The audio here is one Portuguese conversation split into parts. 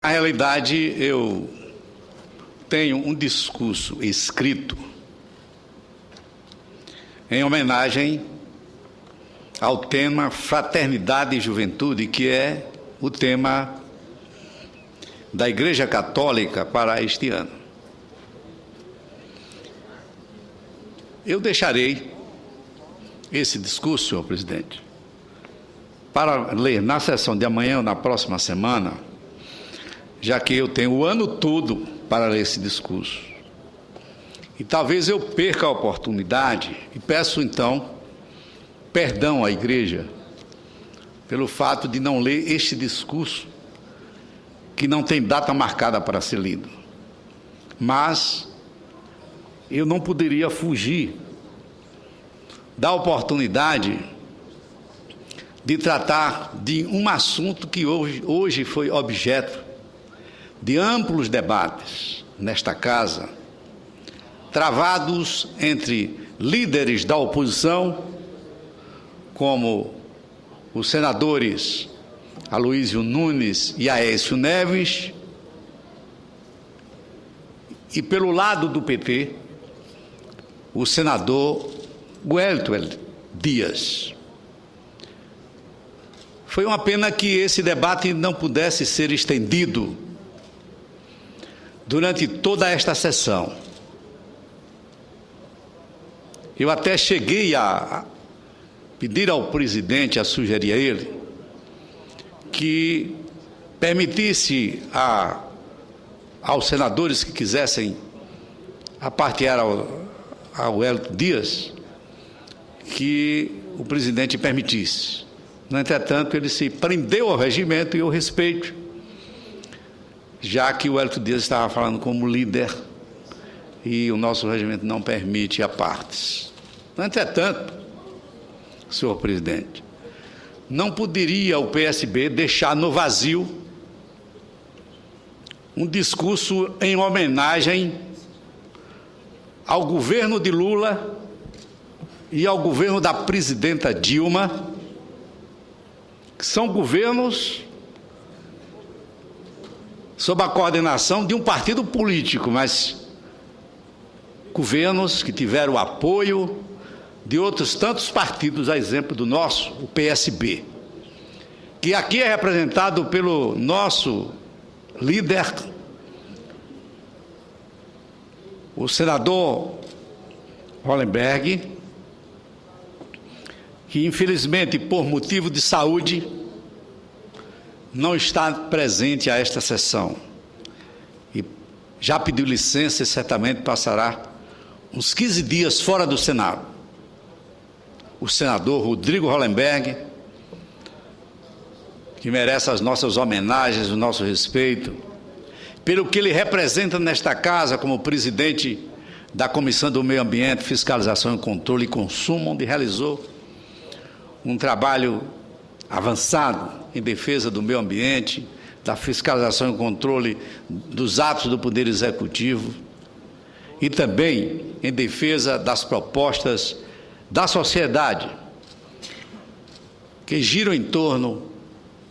Na realidade, eu tenho um discurso escrito em homenagem ao tema Fraternidade e Juventude, que é o tema da Igreja Católica para este ano. Eu deixarei esse discurso, senhor presidente, para ler na sessão de amanhã ou na próxima semana, já que eu tenho o ano todo para ler esse discurso. E talvez eu perca a oportunidade, e peço então perdão à igreja pelo fato de não ler este discurso, que não tem data marcada para ser lido. Mas eu não poderia fugir da oportunidade de tratar de um assunto que hoje foi objeto de amplos debates nesta casa, travados entre líderes da oposição, como os senadores Aloísio Nunes e Aécio Neves, e pelo lado do PT, o senador Wellington Dias. Foi uma pena que esse debate não pudesse ser estendido durante toda esta sessão. Eu até cheguei a pedir ao presidente, a sugerir a ele, que permitisse aos senadores que quisessem apartear ao Wellington Dias, que o presidente permitisse. No entretanto, ele se prendeu ao regimento e eu respeito, já que o Wellington Dias estava falando como líder e o nosso regimento não permite apartes. No entretanto, senhor presidente, não poderia o PSB deixar no vazio um discurso em homenagem ao governo de Lula e ao governo da presidenta Dilma, que são governos sob a coordenação de um partido político, mas governos que tiveram o apoio de outros tantos partidos, a exemplo do nosso, o PSB, que aqui é representado pelo nosso líder, o senador Hollenberg, que infelizmente por motivo de saúde não está presente a esta sessão e já pediu licença e certamente passará uns 15 dias fora do Senado. O senador Rodrigo Hollenberg, que merece as nossas homenagens, o nosso respeito, pelo que ele representa nesta casa como presidente da Comissão do Meio Ambiente, Fiscalização, Controle e Consumo, onde realizou um trabalho avançado em defesa do meio ambiente, da fiscalização e controle dos atos do Poder Executivo e também em defesa das propostas da sociedade que giram em torno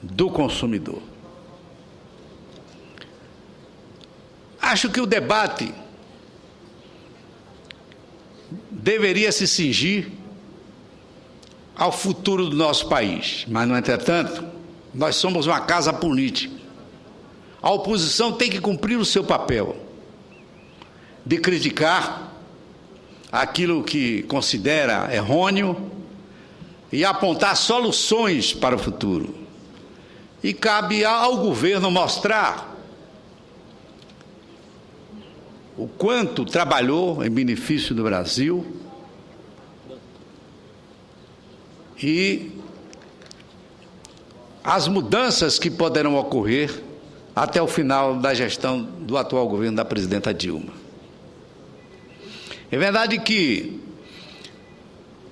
do consumidor. Acho que o debate deveria se cingir ao futuro do nosso país, mas, no entretanto, nós somos uma casa política. A oposição tem que cumprir o seu papel de criticar aquilo que considera errôneo e apontar soluções para o futuro. E cabe ao governo mostrar o quanto trabalhou em benefício do Brasil e as mudanças que poderão ocorrer até o final da gestão do atual governo da presidenta Dilma. É verdade que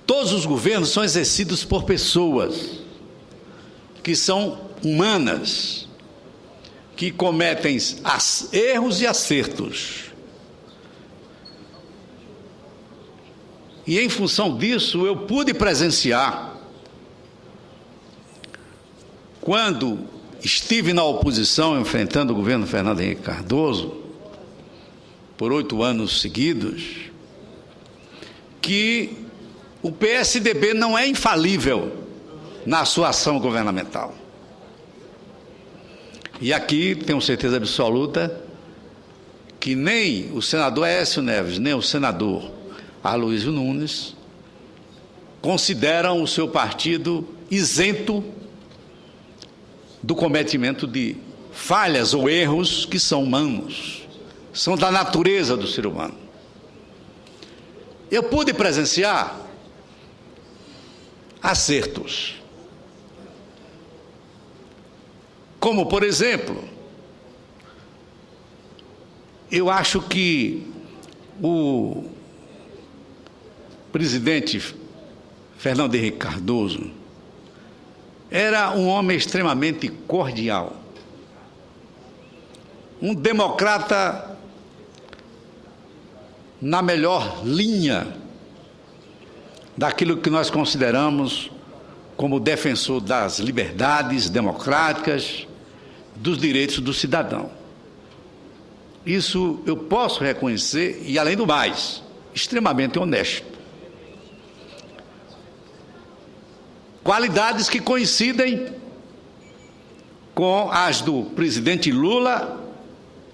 todos os governos são exercidos por pessoas que são humanas, que cometem erros e acertos. E em função disso, eu pude presenciar quando estive na oposição enfrentando o governo Fernando Henrique Cardoso por 8 anos seguidos, que o PSDB não é infalível na sua ação governamental. E aqui tenho certeza absoluta que nem o senador Aécio Neves, nem o senador Aloysio Nunes consideram o seu partido isento do cometimento de falhas ou erros que são humanos, são da natureza do ser humano. Eu pude presenciar acertos, como, por exemplo, eu acho que o presidente Fernando Henrique Cardoso era um homem extremamente cordial, um democrata na melhor linha daquilo que nós consideramos como defensor das liberdades democráticas, dos direitos do cidadão. Isso eu posso reconhecer, e além do mais, extremamente honesto. Qualidades que coincidem com as do presidente Lula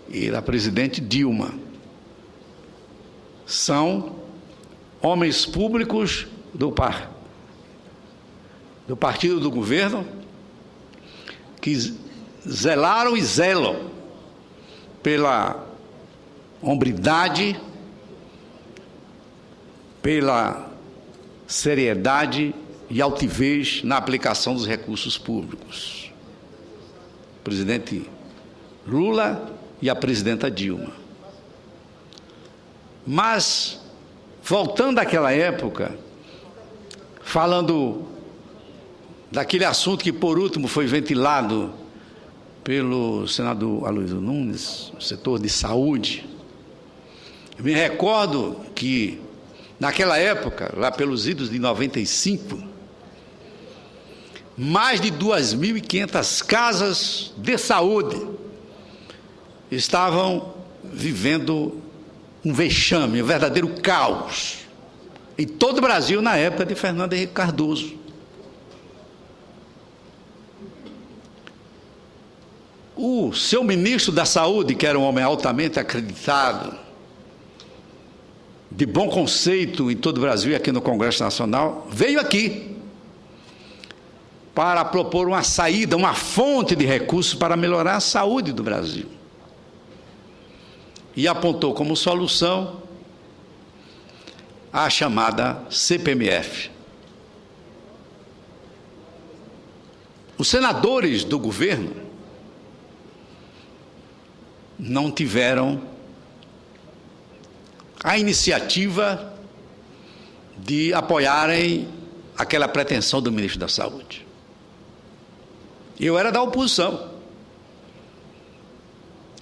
e da presidente Dilma. São homens públicos do partido do governo que zelaram e zelam pela hombridade, pela seriedade e altivez na aplicação dos recursos públicos. O presidente Lula e a presidenta Dilma. Mas, voltando àquela época, falando daquele assunto que por último foi ventilado pelo senador Aloysio Nunes, o setor de saúde, eu me recordo que naquela época, lá pelos idos de 95, mais de 2.500 casas de saúde estavam vivendo um vexame, um verdadeiro caos, em todo o Brasil na época de Fernando Henrique Cardoso. O seu ministro da Saúde, que era um homem altamente acreditado, de bom conceito em todo o Brasil e aqui no Congresso Nacional, veio aqui para propor uma saída, uma fonte de recursos para melhorar a saúde do Brasil. E apontou como solução a chamada CPMF. Os senadores do governo não tiveram a iniciativa de apoiarem aquela pretensão do ministro da Saúde. Eu era da oposição.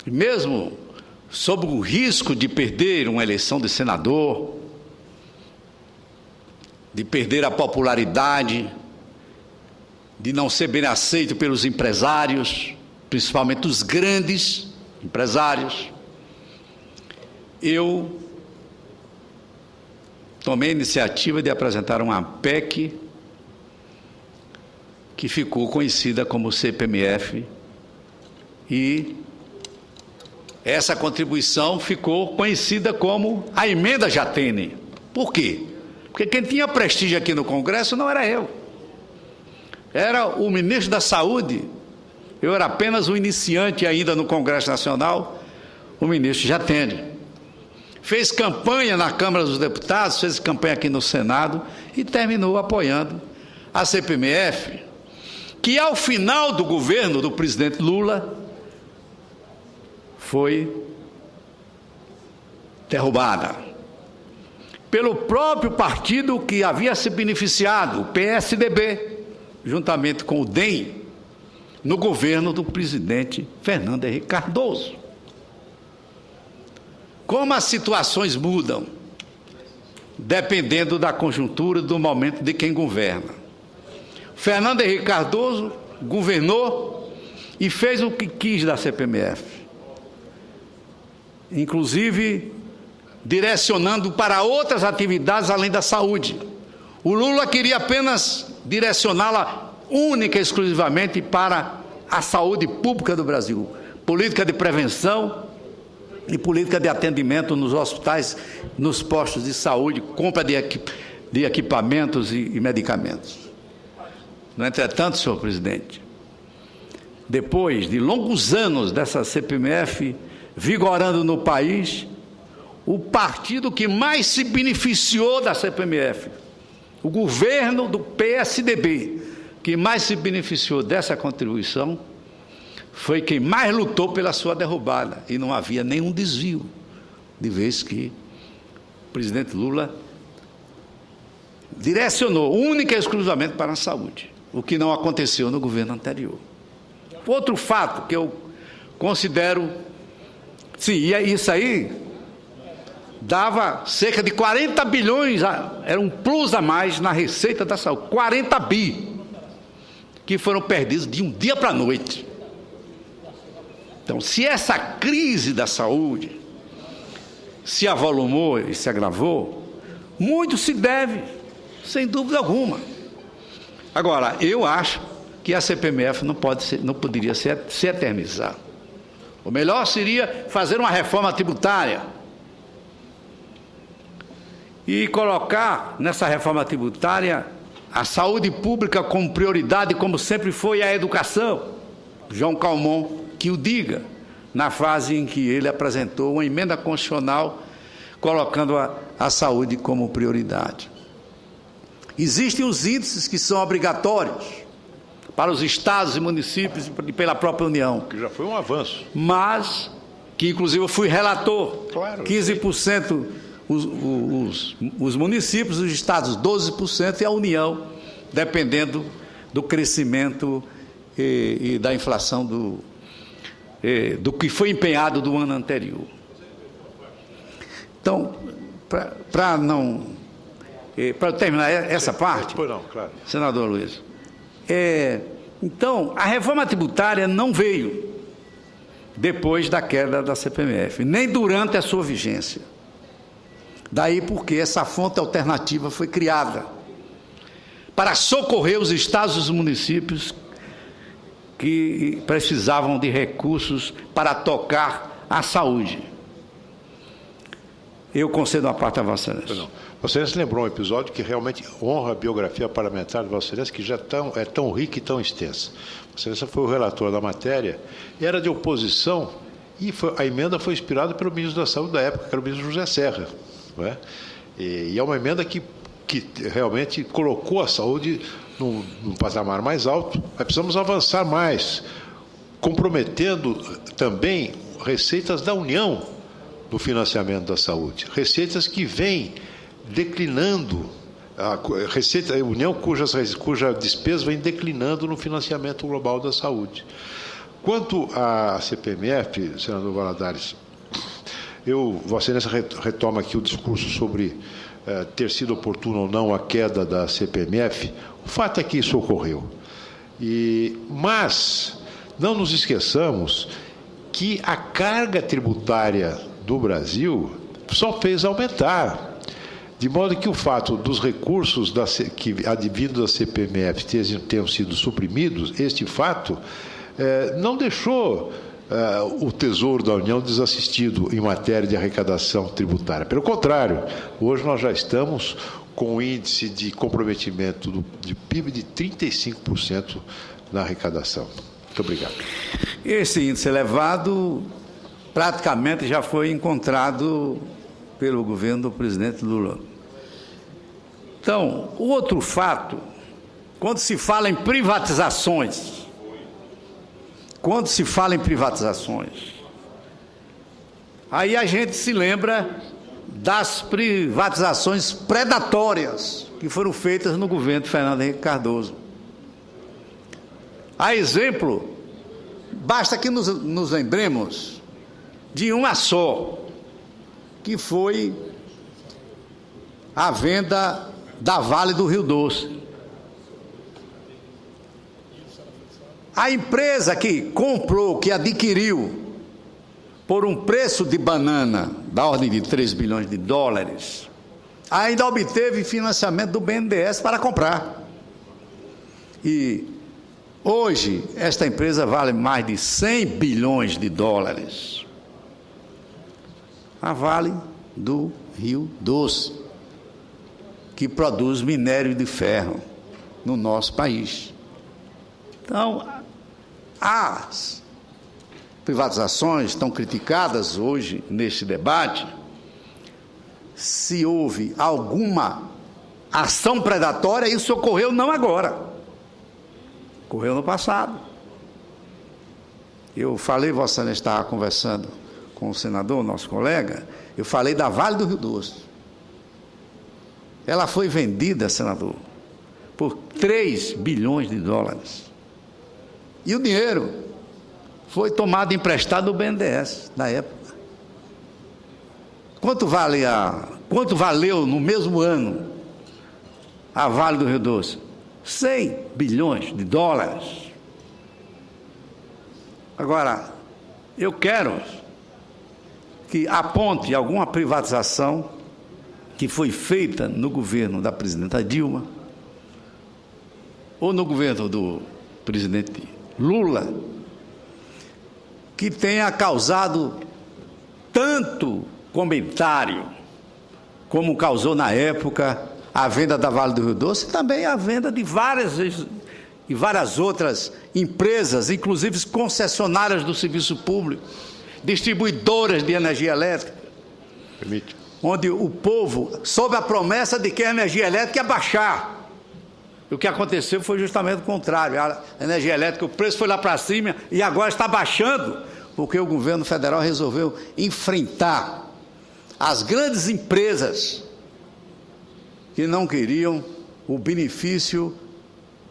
Mesmo sob o risco de perder uma eleição de senador, de perder a popularidade, de não ser bem aceito pelos empresários, principalmente os grandes empresários, eu tomei a iniciativa de apresentar uma PEC que ficou conhecida como CPMF, e essa contribuição ficou conhecida como a Emenda Jatene. Por quê? Porque quem tinha prestígio aqui no Congresso não era eu, era o ministro da Saúde. Eu era apenas um iniciante ainda no Congresso Nacional, o ministro Jatene. Fez campanha na Câmara dos Deputados, fez campanha aqui no Senado e terminou apoiando a CPMF, que ao final do governo do presidente Lula foi derrubada pelo próprio partido que havia se beneficiado, o PSDB, juntamente com o DEM, no governo do presidente Fernando Henrique Cardoso. Como as situações mudam, dependendo da conjuntura, do momento de quem governa. Fernando Henrique Cardoso governou e fez o que quis da CPMF, inclusive direcionando para outras atividades além da saúde. O Lula queria apenas direcioná-la única e exclusivamente para a saúde pública do Brasil, política de prevenção e política de atendimento nos hospitais, nos postos de saúde, compra de equipamentos e medicamentos. No entretanto, senhor presidente, depois de longos anos dessa CPMF vigorando no país, o partido que mais se beneficiou da CPMF, o governo do PSDB, que mais se beneficiou dessa contribuição, foi quem mais lutou pela sua derrubada, e não havia nenhum desvio, de vez que o presidente Lula direcionou única e exclusivamente para a saúde, o que não aconteceu no governo anterior. Outro fato que eu considero, sim, e isso aí dava cerca de 40 bilhões, era um plus a mais na receita da saúde, 40 bi, que foram perdidos de um dia para a noite. Então, se essa crise da saúde se avolumou e se agravou, muito se deve, sem dúvida alguma. Agora, eu acho que a CPMF não poderia se eternizar. O melhor seria fazer uma reforma tributária e colocar nessa reforma tributária a saúde pública como prioridade, como sempre foi a educação. João Calmon que o diga, na fase em que ele apresentou uma emenda constitucional colocando a saúde como prioridade. Existem os índices que são obrigatórios para os estados e municípios e pela própria União. Que já foi um avanço. Mas, que inclusive eu fui relator, claro, 15% os municípios, os estados 12% e a União, dependendo do crescimento e da inflação do que foi empenhado do ano anterior. Então, para terminar essa parte, pois não, claro. senador Luiz, então, a reforma tributária não veio depois da queda da CPMF, nem durante a sua vigência. Daí porque essa fonte alternativa foi criada para socorrer os estados e os municípios que precisavam de recursos para tocar a saúde. Eu concedo a parte a Vossa Excelência. Vossa Excelência lembrou um episódio que realmente honra a biografia parlamentar de Vossa Excelência, que já é tão rica e tão extensa. Vossa Excelência foi o relator da matéria, era de oposição, e a emenda foi inspirada pelo ministro da Saúde da época, que era o ministro José Serra. Não é? E é uma emenda que realmente colocou a saúde num patamar mais alto. Mas precisamos avançar mais, comprometendo também receitas da União no financiamento da saúde. Receitas que vêm declinando, a União cuja despesa vem declinando no financiamento global da saúde. Quanto à CPMF, senador Valadares, Vossa Excelência retoma aqui o discurso sobre ter sido oportuno ou não a queda da CPMF. O fato é que isso ocorreu. Mas não nos esqueçamos que a carga tributária do Brasil só fez aumentar, de modo que o fato dos recursos que advindos da CPMF tenham sido suprimidos, este fato não deixou o Tesouro da União desassistido em matéria de arrecadação tributária. Pelo contrário, hoje nós já estamos com um índice de comprometimento de PIB de 35% na arrecadação. Muito obrigado. Esse índice elevado praticamente já foi encontrado pelo governo do presidente Lula. Então, o outro fato, quando se fala em privatizações, aí a gente se lembra das privatizações predatórias que foram feitas no governo de Fernando Henrique Cardoso. A exemplo, basta que nos lembremos de uma só, que foi a venda da Vale do Rio Doce. A empresa que comprou, que adquiriu por um preço de banana da ordem de 3 bilhões de dólares, ainda obteve financiamento do BNDES para comprar. E hoje esta empresa vale mais de 100 bilhões de dólares. A Vale do Rio Doce, que produz minério de ferro no nosso país. Então, as privatizações estão criticadas hoje neste debate. Se houve alguma ação predatória, isso ocorreu não agora, ocorreu no passado. Eu falei, Vossa Excelência estava conversando com o senador, nosso colega, eu falei da Vale do Rio Doce. Ela foi vendida, senador, por 3 bilhões de dólares. E o dinheiro foi tomado emprestado do BNDES, na época. Quanto valeu no mesmo ano a Vale do Rio Doce? 100 bilhões de dólares. Agora, eu quero que aponte alguma privatização que foi feita no governo da presidenta Dilma ou no governo do presidente Lula, que tenha causado tanto comentário como causou na época a venda da Vale do Rio Doce, e também a venda de várias outras empresas, inclusive concessionárias do serviço público, distribuidoras de energia elétrica. Permite. Onde o povo, sob a promessa de que a energia elétrica ia baixar. O que aconteceu foi justamente o contrário. A energia elétrica, o preço foi lá para cima e agora está baixando, porque o governo federal resolveu enfrentar as grandes empresas que não queriam o benefício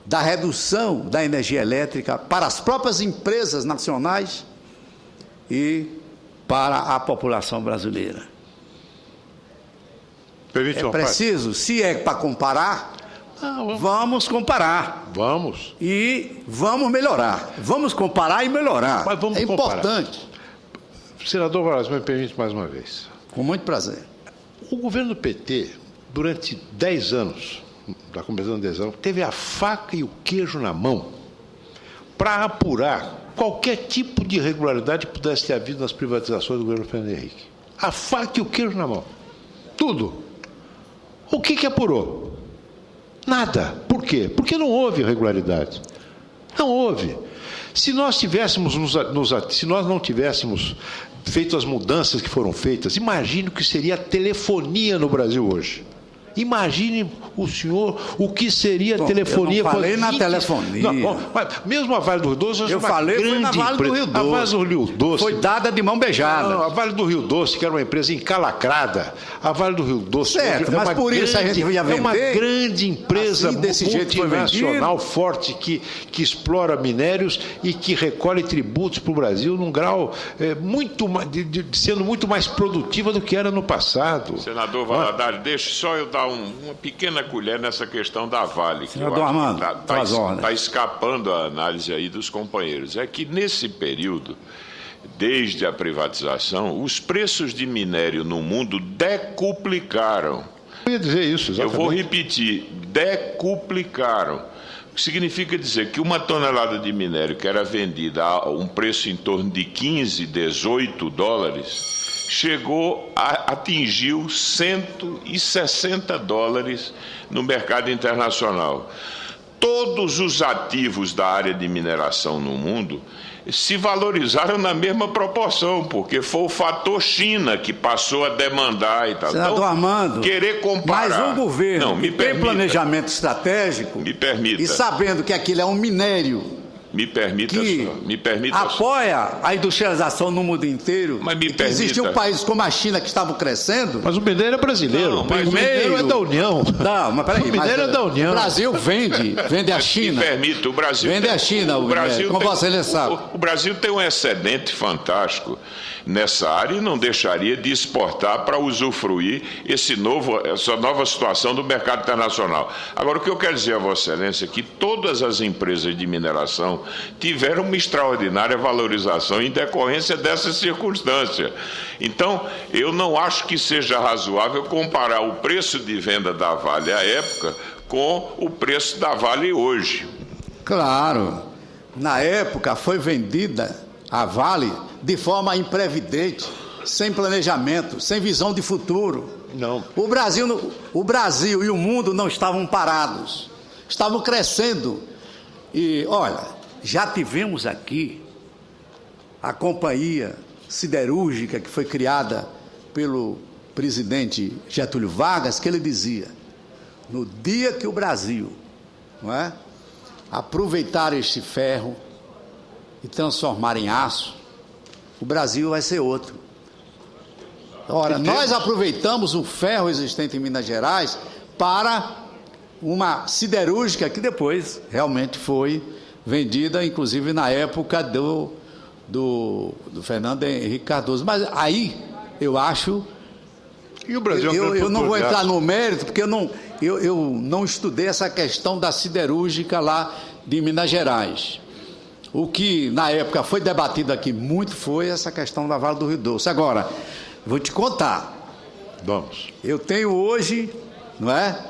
da redução da energia elétrica para as próprias empresas nacionais e para a população brasileira. Permite é preciso, se é para comparar, vamos comparar. Vamos. E vamos melhorar. Vamos comparar e melhorar. Mas vamos comparar. Importante. Senador Vargas, me permite mais uma vez. Com muito prazer. O governo do PT, durante 10 anos, está completando 10 anos, teve a faca e o queijo na mão para apurar qualquer tipo de irregularidade que pudesse ter havido nas privatizações do governo Fernando Henrique. A faca e o queijo na mão. Tudo. O que apurou? Nada. Por quê? Porque não houve irregularidade. Não houve. Se nós tivéssemos se nós não tivéssemos feito as mudanças que foram feitas, imagine o que seria a telefonia no Brasil hoje. Imagine o senhor o que seria a telefonia. Eu não falei na telefonia. Não, mesmo a Vale do Rio Doce, eu falei foi na Vale do Rio Doce. A Vale do Rio Doce foi dada de mão beijada. Não, a Vale do Rio Doce, que era uma empresa encalacrada, a Vale do Rio Doce certo, mas por isso a gente ia vender. É uma grande empresa assim, desse multinacional forte que explora minérios e que recolhe tributos para o Brasil num grau sendo muito mais produtiva do que era no passado. Senador Valadares, deixe só eu dar uma pequena colher nessa questão da Vale, que senador Armando, está escapando a análise aí dos companheiros. É que nesse período, desde a privatização, os preços de minério no mundo decuplicaram. Eu ia dizer isso, exatamente. Eu vou repetir, decuplicaram. O que significa dizer que uma tonelada de minério que era vendida a um preço em torno de 15, 18 dólares... atingiu 160 dólares no mercado internacional. Todos os ativos da área de mineração no mundo se valorizaram na mesma proporção, porque foi o fator China que passou a demandar e tal. Senador então, Armando, querer comparar... Mas um governo que tem planejamento estratégico me permita, e sabendo que aquilo é um minério... Me permita, apoia a industrialização no mundo inteiro. Mas que existiam países como a China que estavam crescendo. Mas o minério é brasileiro. Não, mas o minério é da União. Não, mas peraí. O minério é da União. O Brasil vende a China. Me permita, o Brasil vende a China. O Brasil como você sabe. O Brasil tem um excedente fantástico nessa área e não deixaria de exportar para usufruir essa nova situação do mercado internacional. Agora, o que eu quero dizer a Vossa Excelência é que todas as empresas de mineração tiveram uma extraordinária valorização em decorrência dessa circunstância. Então, eu não acho que seja razoável comparar o preço de venda da Vale à época com o preço da Vale hoje. Claro, na época foi vendida a Vale de forma imprevidente, sem planejamento, sem visão de futuro. Não. O Brasil e o mundo não estavam parados, estavam crescendo. E, olha, já tivemos aqui a companhia siderúrgica que foi criada pelo presidente Getúlio Vargas, que ele dizia: no dia que o Brasil, não é, aproveitar este ferro e transformar em aço, o Brasil vai ser outro. Ora, nós aproveitamos o ferro existente em Minas Gerais para uma siderúrgica que depois realmente foi vendida, inclusive na época do Fernando Henrique Cardoso. Mas aí eu acho... E o Brasil eu não vou entrar no mérito, porque eu não estudei essa questão da siderúrgica lá de Minas Gerais. O que na época foi debatido aqui muito foi essa questão da Vale do Rio Doce. Agora, vou te contar. Vamos. Eu tenho hoje, não é?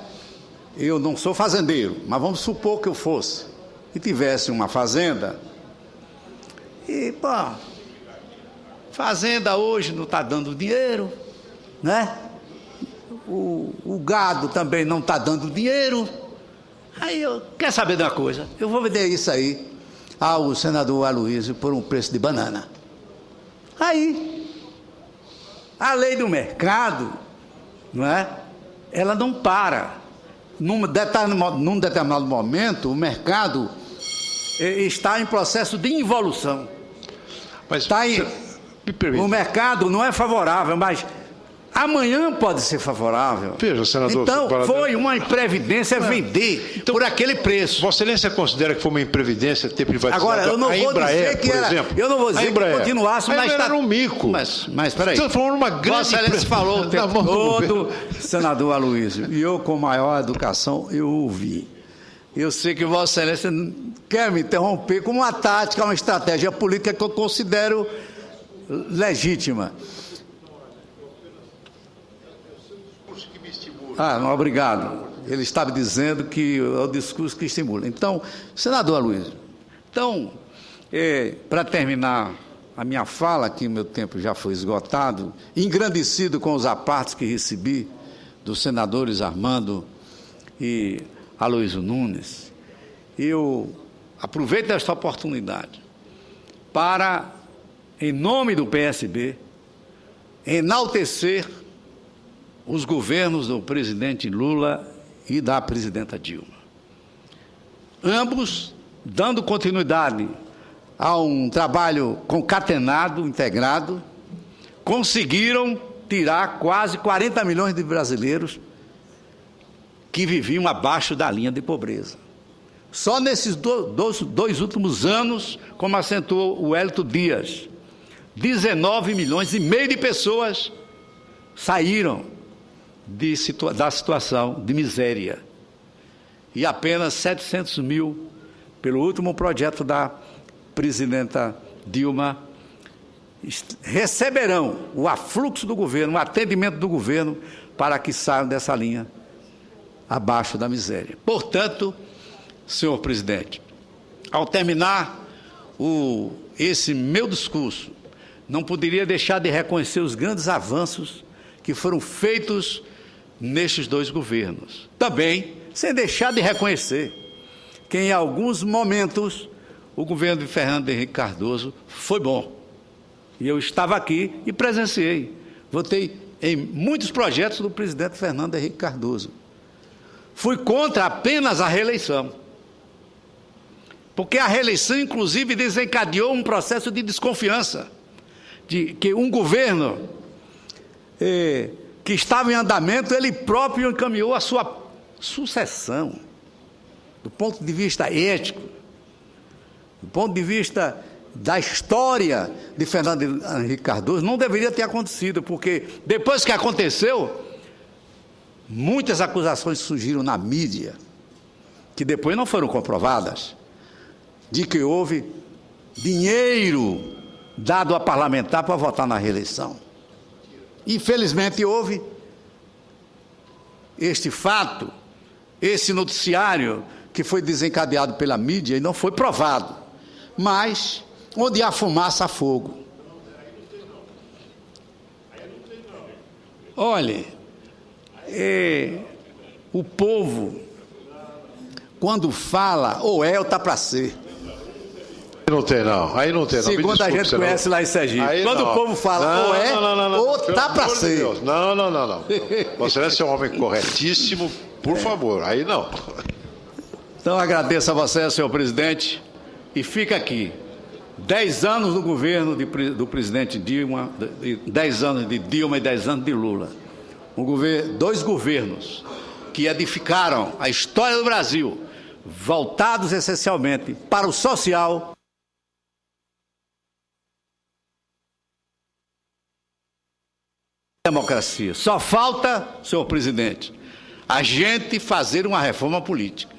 Eu não sou fazendeiro, mas vamos supor que eu fosse e tivesse uma fazenda. E, pô, fazenda hoje não está dando dinheiro, né? O gado também não está dando dinheiro. Aí eu, quer saber de uma coisa? Eu vou vender isso aí ao senador Aloysio por um preço de banana. Aí, a lei do mercado, não é? Ela não para. Num determinado momento, o mercado está em processo de involução. Mas, o mercado não é favorável, mas amanhã pode ser favorável. Veja, senador... Então, foi uma imprevidência vender por aquele preço. Vossa Excelência considera que foi uma imprevidência ter privatizado agora, eu não a vou Embraer, dizer que por era, exemplo? eu não vou dizer que continuasse, mas era um mico. Mas peraí. Você está falando uma grande... Vossa Excelência falou o tempo todo, senador Aloysio, e eu, com maior educação, eu ouvi. Eu sei que Vossa Excelência quer me interromper com uma tática, uma estratégia política que eu considero legítima. Não, obrigado. Ele estava dizendo que é o discurso que estimula. Então, senador Aloysio, para terminar a minha fala, que o meu tempo já foi esgotado, engrandecido com os apartes que recebi dos senadores Armando e Aloysio Nunes, eu aproveito esta oportunidade para, em nome do PSB, enaltecer os governos do presidente Lula e da presidenta Dilma. Ambos dando continuidade a um trabalho concatenado, integrado, conseguiram tirar quase 40 milhões de brasileiros que viviam abaixo da linha de pobreza. Só nesses dois últimos anos, como acentuou o Hélito Dias, 19 milhões e meio de pessoas saíram da situação de miséria. E apenas 700 mil, pelo último projeto da presidenta Dilma, receberão o afluxo do governo, o atendimento do governo, para que saiam dessa linha abaixo da miséria. Portanto, senhor presidente, ao terminar esse meu discurso, não poderia deixar de reconhecer os grandes avanços que foram feitos nestes dois governos. Também, sem deixar de reconhecer que em alguns momentos o governo de Fernando Henrique Cardoso foi bom. E eu estava aqui e presenciei. Votei em muitos projetos do presidente Fernando Henrique Cardoso. Fui contra apenas a reeleição. Porque a reeleição, inclusive, desencadeou um processo de desconfiança. De que um governo que estava em andamento, ele próprio encaminhou a sua sucessão, do ponto de vista ético, do ponto de vista da história de Fernando Henrique Cardoso, não deveria ter acontecido, porque depois que aconteceu, muitas acusações surgiram na mídia, que depois não foram comprovadas, de que houve dinheiro dado a parlamentar para votar na reeleição. Infelizmente houve este fato, esse noticiário que foi desencadeado pela mídia e não foi provado. Mas, onde há fumaça, há fogo. Olhe, o povo, quando fala, ou está para ser. Não tem, não. Aí não tem, não. Segundo a gente conhece lá em Sergipe. Aí quando não. O povo fala, ou está para ser. Deus. Não. Você deve ser um homem corretíssimo, por favor. Aí não. Então, agradeço a você, senhor presidente, e fica aqui. 10 anos no governo do presidente Dilma, 10 anos de Dilma e 10 anos de Lula. Dois governos que edificaram a história do Brasil, voltados essencialmente para o social. Democracia. Só falta, senhor presidente, a gente fazer uma reforma política.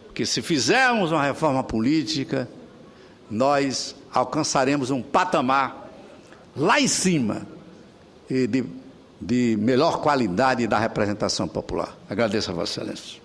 Porque se fizermos uma reforma política, nós alcançaremos um patamar lá em cima de melhor qualidade da representação popular. Agradeço a Vossa Excelência.